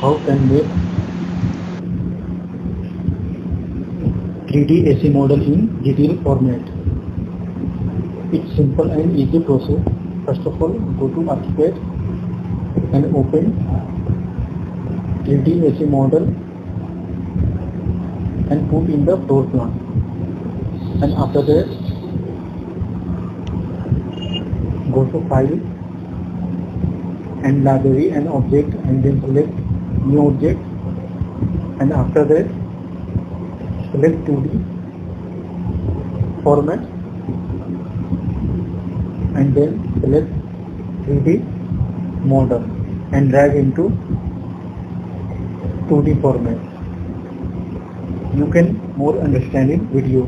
how can make 3D AC model in detail format. It's simple and easy process. First of all, go to Archicad and open 3D AC model and put in the floor plan. And after that, go to File and Library and Object, and then select New Object, and after that select 2D format and then select 3D model and drag into 2D format. You can more understand in video.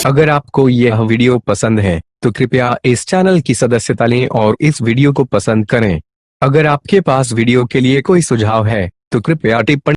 अगर आपको यह video पसंद है तो कृपया इस channel की सदस्यता लें और इस वीडियो को पसंद करें। अगर आपके पास वीडियो के लिए कोई सुझाव है तो कृपया टिप्पणी